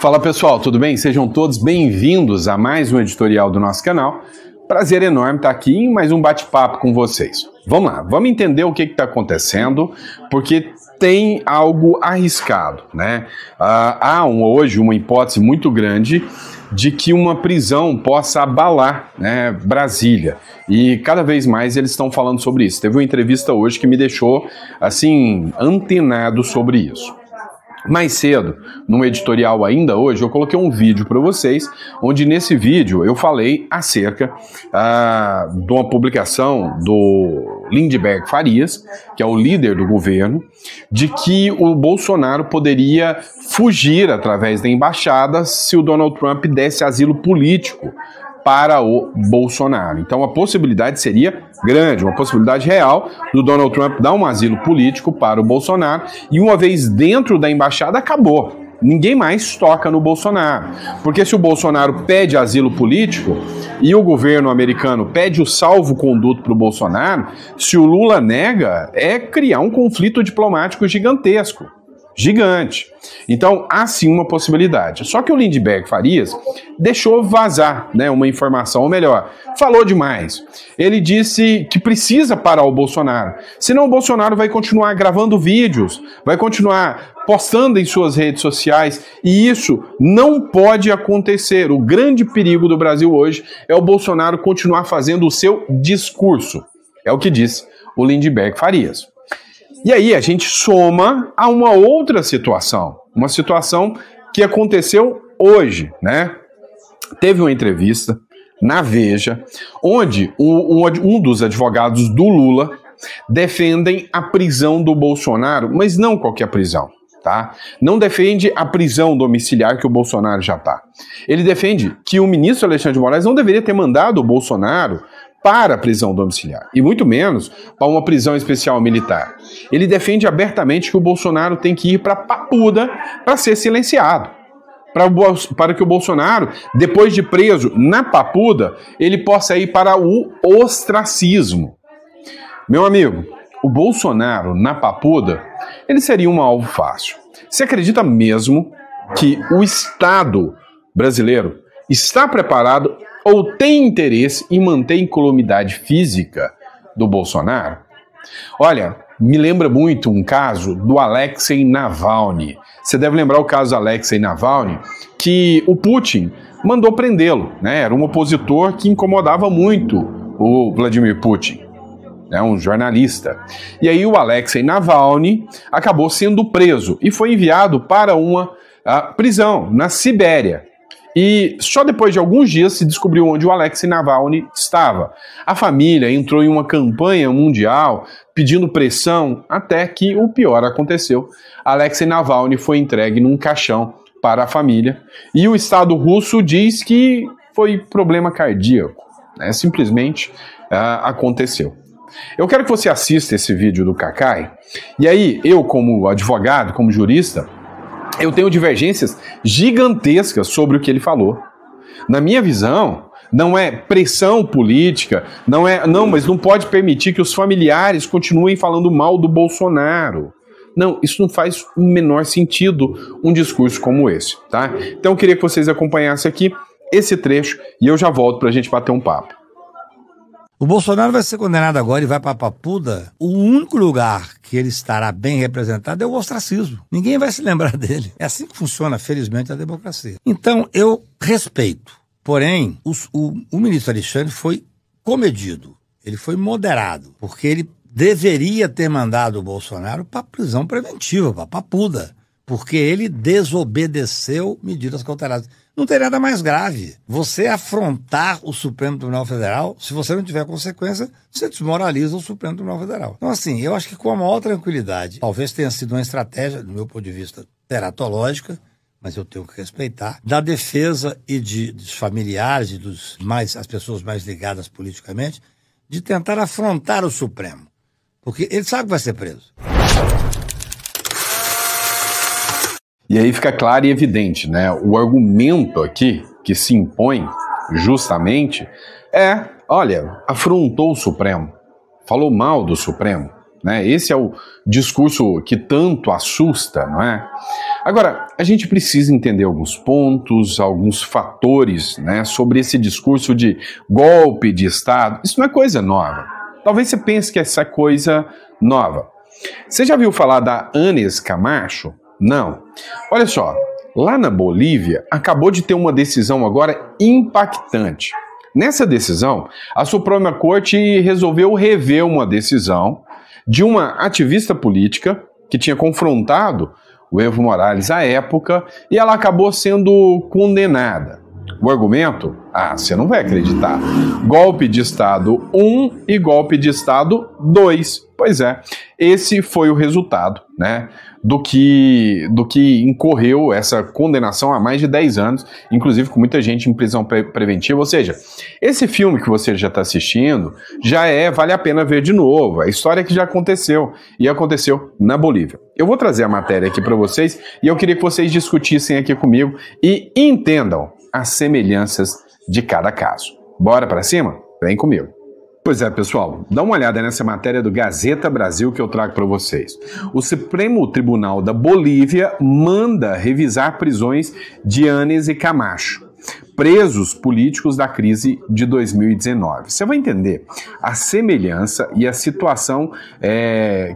Fala pessoal, tudo bem? Sejam todos bem-vindos a mais um editorial do nosso canal. Prazer enorme estar aqui em mais um bate-papo com vocês. Vamos lá, vamos entender o que está acontecendo, porque tem algo arriscado, né? Há hoje uma hipótese muito grande de que uma prisão possa abalar, né, Brasília. E cada vez mais eles estão falando sobre isso. Teve uma entrevista hoje que me deixou, assim, antenado sobre isso. Mais cedo, num editorial ainda hoje, eu coloquei um vídeo para vocês, onde nesse vídeo eu falei acerca de uma publicação do Lindenberg Farias, que é o líder do governo, de que o Bolsonaro poderia fugir através da embaixada se o Donald Trump desse asilo político para o Bolsonaro. Então a possibilidade seria grande, uma possibilidade real do Donald Trump dar um asilo político para o Bolsonaro, e uma vez dentro da embaixada acabou. Ninguém mais toca no Bolsonaro. Porque se o Bolsonaro pede asilo político e o governo americano pede o salvo-conduto para o Bolsonaro, se o Lula nega, é criar um conflito diplomático gigantesco. Gigante. Então, há sim uma possibilidade. Só que o Lindenberg Farias deixou vazar, né, uma informação, ou melhor, falou demais. Ele disse que precisa parar o Bolsonaro, senão o Bolsonaro vai continuar gravando vídeos, vai continuar postando em suas redes sociais, e isso não pode acontecer. O grande perigo do Brasil hoje é o Bolsonaro continuar fazendo o seu discurso. É o que disse o Lindenberg Farias. E aí a gente soma a uma outra situação, uma situação que aconteceu hoje, né? Teve uma entrevista na Veja, onde um dos advogados do Lula defendem a prisão do Bolsonaro, mas não qualquer prisão, tá? Não defende a prisão domiciliar que o Bolsonaro já está. Ele defende que o ministro Alexandre de Moraes não deveria ter mandado o Bolsonaro para a prisão domiciliar, e muito menos para uma prisão especial militar. Ele defende abertamente que o Bolsonaro tem que ir para Papuda para ser silenciado, para que o Bolsonaro, depois de preso na Papuda, ele possa ir para o ostracismo. Meu amigo, o Bolsonaro na Papuda, ele seria um alvo fácil. Você acredita mesmo que o Estado brasileiro está preparado ou tem interesse em manter a incolumidade física do Bolsonaro? Olha, me lembra muito um caso do Alexei Navalny. Você deve lembrar o caso do Alexei Navalny, que o Putin mandou prendê-lo, né? Era um opositor que incomodava muito o Vladimir Putin, né? Um jornalista. E aí o Alexei Navalny acabou sendo preso e foi enviado para uma prisão na Sibéria. E só depois de alguns dias se descobriu onde o Alexei Navalny estava. A família entrou em uma campanha mundial pedindo pressão, até que o pior aconteceu. Alexei Navalny foi entregue num caixão para a família, e o Estado russo diz que foi problema cardíaco, né? Simplesmente aconteceu. Eu quero que você assista esse vídeo do Cacai, e aí eu, como advogado, como jurista, eu tenho divergências gigantescas sobre o que ele falou. Na minha visão, não é pressão política, mas não pode permitir que os familiares continuem falando mal do Bolsonaro. Não, isso não faz o menor sentido, um discurso como esse, tá? Então eu queria que vocês acompanhassem aqui esse trecho e eu já volto pra gente bater um papo. O Bolsonaro vai ser condenado agora e vai para Papuda. O único lugar que ele estará bem representado é o ostracismo. Ninguém vai se lembrar dele. É assim que funciona, felizmente, a democracia. Então, eu respeito. Porém, o ministro Alexandre foi comedido. Ele foi moderado. Porque ele deveria ter mandado o Bolsonaro para prisão preventiva, para Papuda. Porque ele desobedeceu medidas cautelares. Não tem nada mais grave. Você afrontar o Supremo Tribunal Federal, se você não tiver consequência, você desmoraliza o Supremo Tribunal Federal. Então, assim, eu acho que com a maior tranquilidade, talvez tenha sido uma estratégia, do meu ponto de vista, teratológica, mas eu tenho que respeitar, da defesa e dos familiares e as pessoas mais ligadas politicamente, de tentar afrontar o Supremo. Porque ele sabe que vai ser preso. E aí fica claro e evidente, né? O argumento aqui que se impõe justamente olha, afrontou o Supremo, falou mal do Supremo, né? Esse é o discurso que tanto assusta, não é? Agora, a gente precisa entender alguns pontos, alguns fatores, né, sobre esse discurso de golpe de Estado. Isso não é coisa nova. Talvez você pense que essa é coisa nova. Você já viu falar da Inês Camacho? Não. Olha só, lá na Bolívia, acabou de ter uma decisão agora impactante. Nessa decisão, a Suprema Corte resolveu rever uma decisão de uma ativista política que tinha confrontado o Evo Morales à época e ela acabou sendo condenada. O argumento? Você não vai acreditar. Golpe de Estado 1 e golpe de Estado 2. Pois é, esse foi o resultado, né, do que incorreu essa condenação há mais de 10 anos, inclusive com muita gente em prisão preventiva. Ou seja, esse filme que você já está assistindo vale a pena ver de novo. A história que já aconteceu e aconteceu na Bolívia. Eu vou trazer a matéria aqui para vocês e eu queria que vocês discutissem aqui comigo e entendam as semelhanças de cada caso. Bora para cima? Vem comigo. Pois é, pessoal, dá uma olhada nessa matéria do Gazeta Brasil que eu trago para vocês. O Supremo Tribunal da Bolívia manda revisar prisões de Inês Camacho, presos políticos da crise de 2019. Você vai entender a semelhança e a situação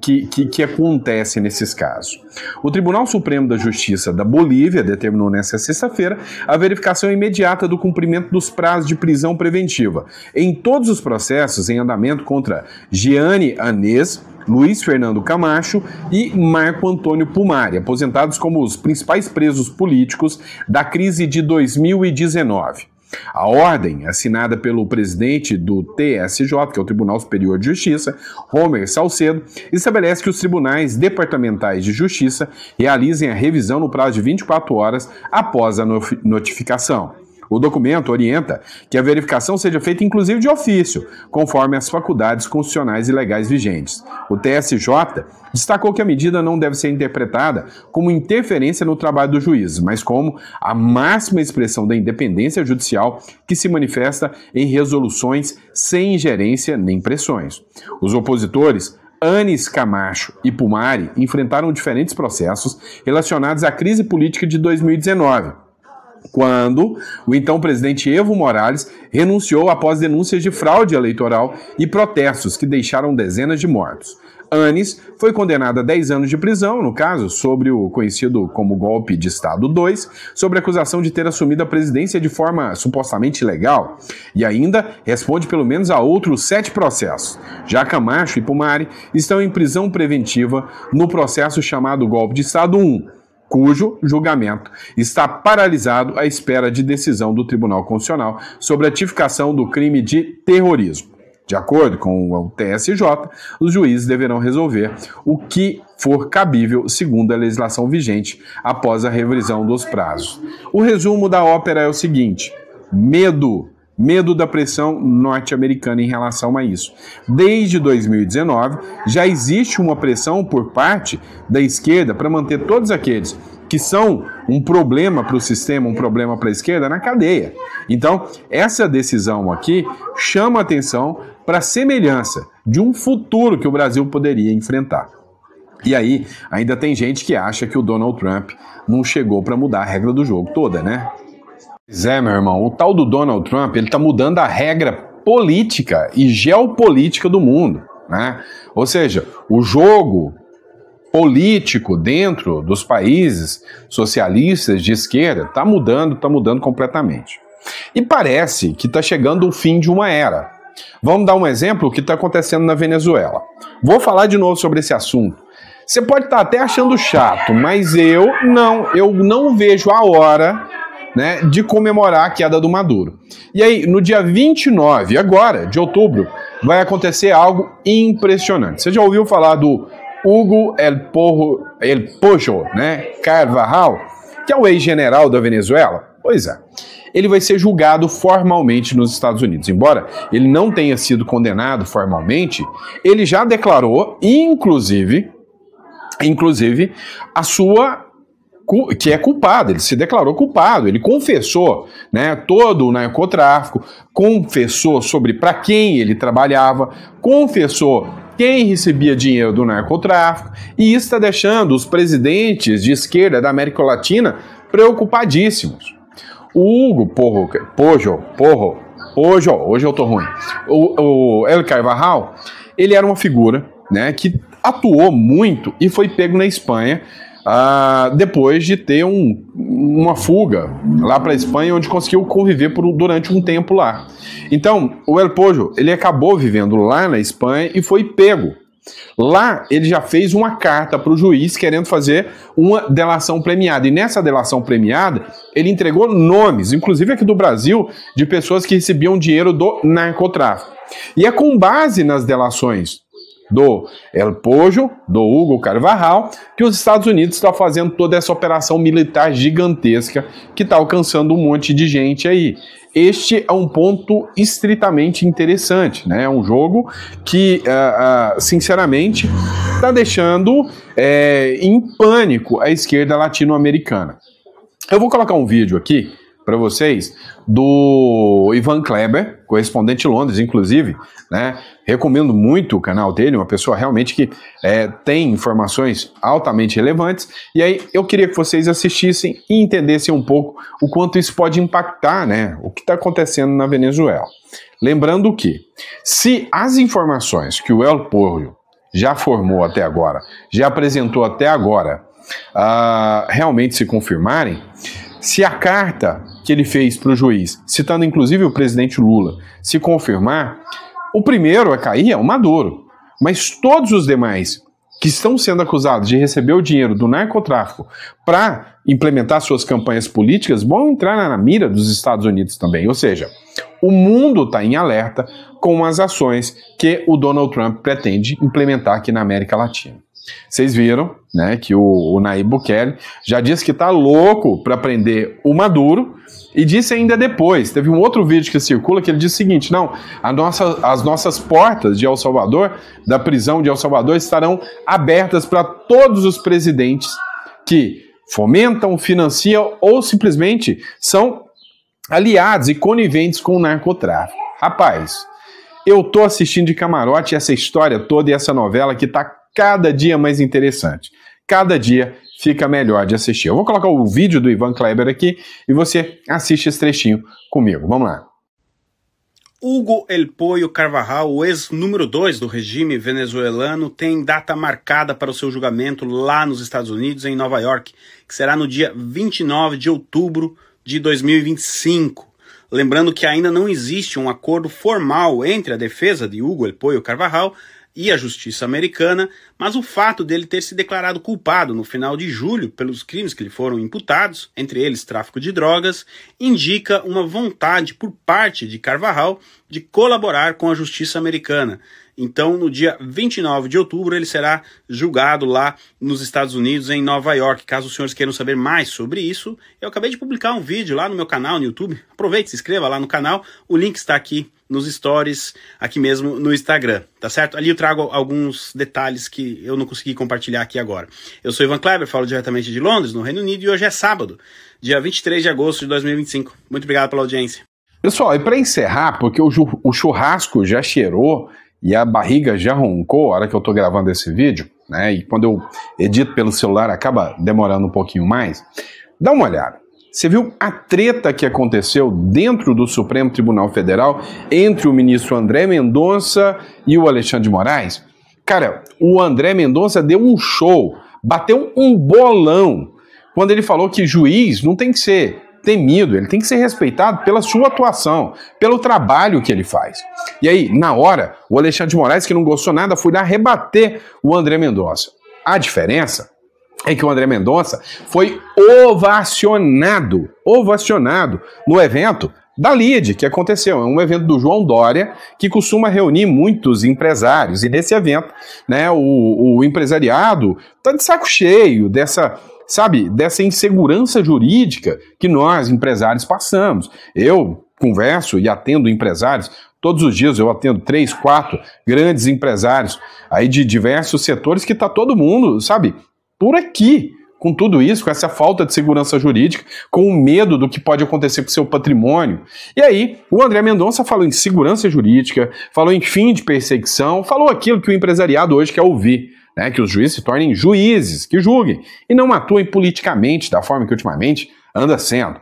que acontece nesses casos. O Tribunal Supremo da Justiça da Bolívia determinou nesta sexta-feira a verificação imediata do cumprimento dos prazos de prisão preventiva em todos os processos em andamento contra Jeane Inês, Luiz Fernando Camacho e Marco Antônio Pumari, aposentados como os principais presos políticos da crise de 2019. A ordem, assinada pelo presidente do TSJ, que é o Tribunal Superior de Justiça, Homer Salcedo, estabelece que os tribunais departamentais de justiça realizem a revisão no prazo de 24 horas após a notificação. O documento orienta que a verificação seja feita inclusive de ofício, conforme as faculdades constitucionais e legais vigentes. O TSJ destacou que a medida não deve ser interpretada como interferência no trabalho do juiz, mas como a máxima expressão da independência judicial que se manifesta em resoluções sem ingerência nem pressões. Os opositores Inês Camacho e Pumari enfrentaram diferentes processos relacionados à crise política de 2019. Quando o então presidente Evo Morales renunciou após denúncias de fraude eleitoral e protestos que deixaram dezenas de mortos. Inês foi condenada a 10 anos de prisão, no caso, sobre o conhecido como golpe de Estado 2, sobre a acusação de ter assumido a presidência de forma supostamente ilegal, e ainda responde pelo menos a outros 7 processos. Já Camacho e Pumari estão em prisão preventiva no processo chamado golpe de Estado 1, cujo julgamento está paralisado à espera de decisão do Tribunal Constitucional sobre a tipificação do crime de terrorismo. De acordo com o TSJ, os juízes deverão resolver o que for cabível segundo a legislação vigente após a revisão dos prazos. O resumo da ópera é o seguinte: medo da pressão norte-americana em relação a isso. Desde 2019, já existe uma pressão por parte da esquerda para manter todos aqueles que são um problema para o sistema, um problema para a esquerda, na cadeia. Então, essa decisão aqui chama atenção para a semelhança de um futuro que o Brasil poderia enfrentar. E aí, ainda tem gente que acha que o Donald Trump não chegou para mudar a regra do jogo toda, né? Pois é, meu irmão, o tal do Donald Trump, ele tá mudando a regra política e geopolítica do mundo, né? Ou seja, o jogo político dentro dos países socialistas de esquerda tá mudando completamente. E parece que tá chegando o fim de uma era. Vamos dar um exemplo do que está acontecendo na Venezuela. Vou falar de novo sobre esse assunto. Você pode estar até achando chato, mas eu não vejo a hora, né, de comemorar a queda do Maduro. E aí, no dia 29, agora, de outubro, vai acontecer algo impressionante. Você já ouviu falar do Hugo El Pocho, né, Carvajal, que é o ex-general da Venezuela? Pois é. Ele vai ser julgado formalmente nos Estados Unidos. Embora ele não tenha sido condenado formalmente, ele já declarou, inclusive a sua que é culpado, ele se declarou culpado, ele confessou, né, todo o narcotráfico, confessou sobre para quem ele trabalhava, confessou quem recebia dinheiro do narcotráfico, e isso está deixando os presidentes de esquerda da América Latina preocupadíssimos. O Hugo hoje eu tô ruim. O El Carvajal, ele era uma figura, né, que atuou muito e foi pego na Espanha depois de ter uma fuga lá para a Espanha, onde conseguiu conviver durante um tempo lá. Então, o El Pojo, ele acabou vivendo lá na Espanha e foi pego. Lá, ele já fez uma carta para o juiz querendo fazer uma delação premiada. E nessa delação premiada, ele entregou nomes, inclusive aqui do Brasil, de pessoas que recebiam dinheiro do narcotráfico. E é com base nas delações do El Pojo, do Hugo Carvajal, que os Estados Unidos estão fazendo toda essa operação militar gigantesca que está alcançando um monte de gente aí. Este é um ponto estritamente interessante, né? É um jogo que, sinceramente, está deixando em pânico a esquerda latino-americana. Eu vou colocar um vídeo aqui para vocês do Ivan Kleber, correspondente de Londres, inclusive, né? Recomendo muito o canal dele, uma pessoa realmente que tem informações altamente relevantes. E aí eu queria que vocês assistissem e entendessem um pouco o quanto isso pode impactar, né, o que está acontecendo na Venezuela. Lembrando que, se as informações que o El Pojo já formou até agora, já apresentou até agora, realmente se confirmarem, se a carta que ele fez para o juiz, citando inclusive o presidente Lula, se confirmar, o primeiro a cair é o Maduro. Mas todos os demais que estão sendo acusados de receber o dinheiro do narcotráfico para implementar suas campanhas políticas vão entrar na mira dos Estados Unidos também. Ou seja, o mundo está em alerta com as ações que o Donald Trump pretende implementar aqui na América Latina. Vocês viram, né, que o Nayib Bukele já disse que está louco para prender o Maduro e disse ainda depois, teve um outro vídeo que circula que ele disse o seguinte, não, as nossas portas de El Salvador, da prisão de El Salvador, estarão abertas para todos os presidentes que fomentam, financiam ou simplesmente são aliados e coniventes com o narcotráfico. Rapaz, eu tô assistindo de camarote essa história toda e essa novela que tá cada dia mais interessante. Cada dia fica melhor de assistir. Eu vou colocar o vídeo do Ivan Kleber aqui e você assiste esse trechinho comigo. Vamos lá. Hugo El Pojo Carvajal, o ex-número 2 do regime venezuelano, tem data marcada para o seu julgamento lá nos Estados Unidos, em Nova York, que será no dia 29 de outubro de 2025. Lembrando que ainda não existe um acordo formal entre a defesa de Hugo El Pojo Carvajal e a justiça americana, mas o fato dele ter se declarado culpado no final de julho pelos crimes que lhe foram imputados, entre eles tráfico de drogas, indica uma vontade por parte de Carvajal de colaborar com a justiça americana. Então, no dia 29 de outubro, ele será julgado lá nos Estados Unidos, em Nova York. Caso os senhores queiram saber mais sobre isso, eu acabei de publicar um vídeo lá no meu canal no YouTube. Aproveite, se inscreva lá no canal. O link está aqui nos stories, aqui mesmo no Instagram, tá certo? Ali eu trago alguns detalhes que eu não consegui compartilhar aqui agora. Eu sou Ivan Kleber, falo diretamente de Londres, no Reino Unido, e hoje é sábado, dia 23 de agosto de 2025. Muito obrigado pela audiência. Pessoal, e para encerrar, porque o churrasco já cheirou e a barriga já roncou a hora que eu tô gravando esse vídeo, né? E quando eu edito pelo celular acaba demorando um pouquinho mais. Dá uma olhada. Você viu a treta que aconteceu dentro do Supremo Tribunal Federal entre o ministro André Mendonça e o Alexandre de Moraes? Cara, o André Mendonça deu um show, bateu um bolão, quando ele falou que juiz não tem que ser temido, ele tem que ser respeitado pela sua atuação, pelo trabalho que ele faz. E aí, na hora, o Alexandre de Moraes, que não gostou nada, foi lá rebater o André Mendonça. A diferença é que o André Mendonça foi ovacionado no evento da LIDE, que aconteceu. É um evento do João Dória, que costuma reunir muitos empresários. E nesse evento, né, o empresariado está de saco cheio dessa insegurança jurídica que nós, empresários, passamos. Eu converso e atendo empresários. Todos os dias eu atendo 3, 4 grandes empresários aí de diversos setores que está todo mundo, por aqui, com tudo isso, com essa falta de segurança jurídica, com o medo do que pode acontecer com o seu patrimônio. E aí, o André Mendonça falou em segurança jurídica, falou em fim de perseguição, falou aquilo que o empresariado hoje quer ouvir, né? Que os juízes se tornem juízes, que julguem, e não atuem politicamente da forma que ultimamente anda sendo.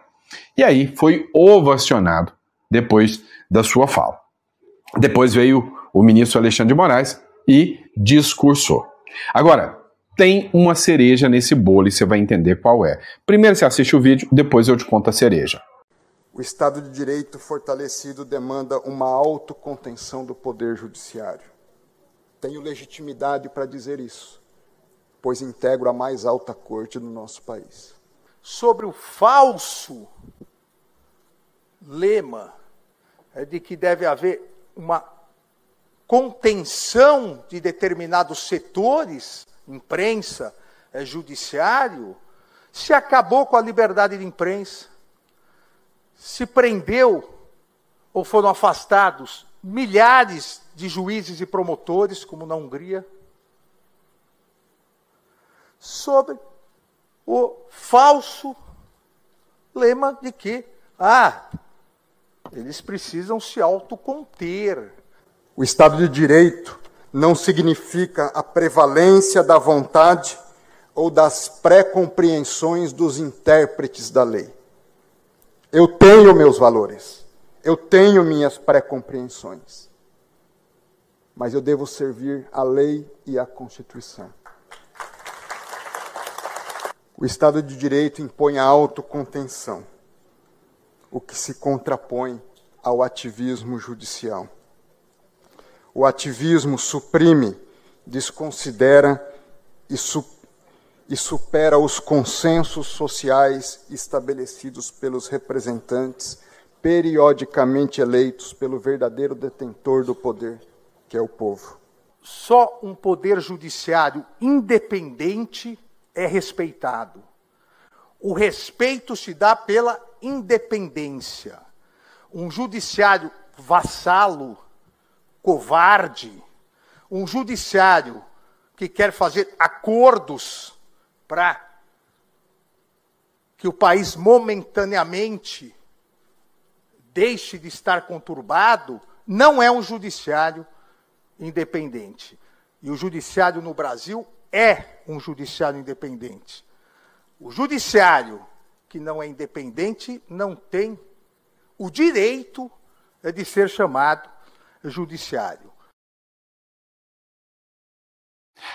E aí, foi ovacionado depois da sua fala. Depois veio o ministro Alexandre de Moraes e discursou. Agora, tem uma cereja nesse bolo e você vai entender qual é. Primeiro você assiste o vídeo, depois eu te conto a cereja. O Estado de Direito fortalecido demanda uma autocontenção do Poder Judiciário. Tenho legitimidade para dizer isso, pois integro a mais alta corte do nosso país. Sobre o falso lema de que deve haver uma contenção de determinados setores, imprensa, judiciário, se acabou com a liberdade de imprensa, se prendeu ou foram afastados milhares de juízes e promotores, como na Hungria, sobre o falso lema de que, eles precisam se autoconter. O Estado de Direito não significa a prevalência da vontade ou das pré-compreensões dos intérpretes da lei. Eu tenho meus valores, eu tenho minhas pré-compreensões, mas eu devo servir a lei e a Constituição. O Estado de Direito impõe a autocontenção, o que se contrapõe ao ativismo judicial. O ativismo suprime, desconsidera e supera os consensos sociais estabelecidos pelos representantes periodicamente eleitos pelo verdadeiro detentor do poder, que é o povo. Só um poder judiciário independente é respeitado. O respeito se dá pela independência. Um judiciário vassalo, covarde, um judiciário que quer fazer acordos para que o país momentaneamente deixe de estar conturbado, não é um judiciário independente. E o judiciário no Brasil é um judiciário independente. O judiciário que não é independente não tem o direito de ser chamado judiciário.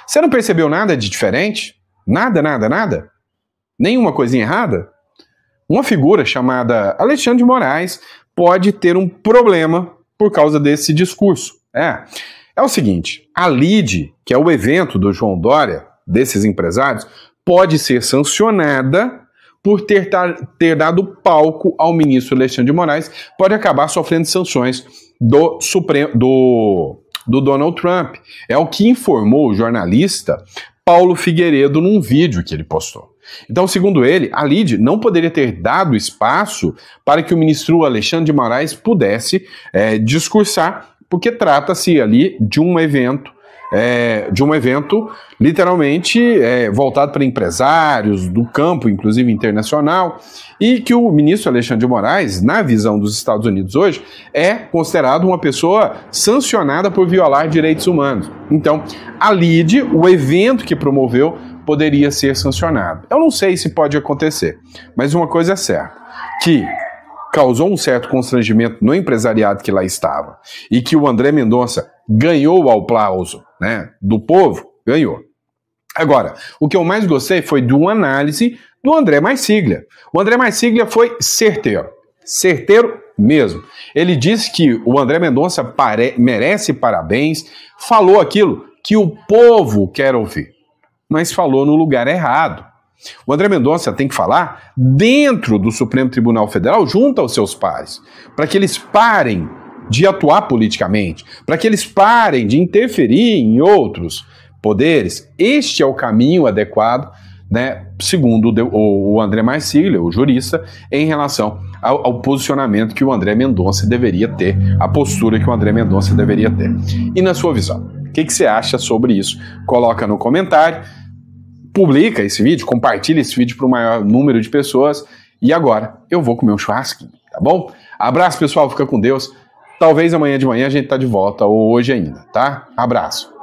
Você não percebeu nada de diferente? Nada? Nenhuma coisinha errada? Uma figura chamada Alexandre de Moraes pode ter um problema por causa desse discurso. É o seguinte, a LIDE, que é o evento do João Dória, desses empresários, pode ser sancionada por ter dado palco ao ministro Alexandre de Moraes, pode acabar sofrendo sanções do Donald Trump. É o que informou o jornalista Paulo Figueiredo num vídeo que ele postou. Então, segundo ele, a LIDE não poderia ter dado espaço para que o ministro Alexandre de Moraes pudesse discursar, porque trata-se ali de um evento literalmente voltado para empresários do campo, inclusive internacional, e que o ministro Alexandre de Moraes, na visão dos Estados Unidos hoje, é considerado uma pessoa sancionada por violar direitos humanos. Então, a LIDE, o evento que promoveu, poderia ser sancionado. Eu não sei se pode acontecer, mas uma coisa é certa, que causou um certo constrangimento no empresariado que lá estava, e que o André Mendonça ganhou o aplauso, né, do povo, ganhou. Agora, o que eu mais gostei foi de uma análise do André Marsiglia. O André Marsiglia foi certeiro mesmo. Ele disse que o André Mendonça merece parabéns, falou aquilo que o povo quer ouvir, mas falou no lugar errado. O André Mendonça tem que falar dentro do Supremo Tribunal Federal, junto aos seus pares, para que eles parem de atuar politicamente, para que eles parem de interferir em outros poderes. Este é o caminho adequado, né, segundo o André Marsiglia, o jurista, em relação ao posicionamento que o André Mendonça deveria ter, a postura que o André Mendonça deveria ter. E na sua visão, o que você acha sobre isso? Coloca no comentário. publica esse vídeo, compartilha esse vídeo para o maior número de pessoas. E agora eu vou comer um churrasquinho, tá bom? Abraço, pessoal, fica com Deus. Talvez amanhã de manhã a gente tá de volta, ou hoje ainda, tá? Abraço.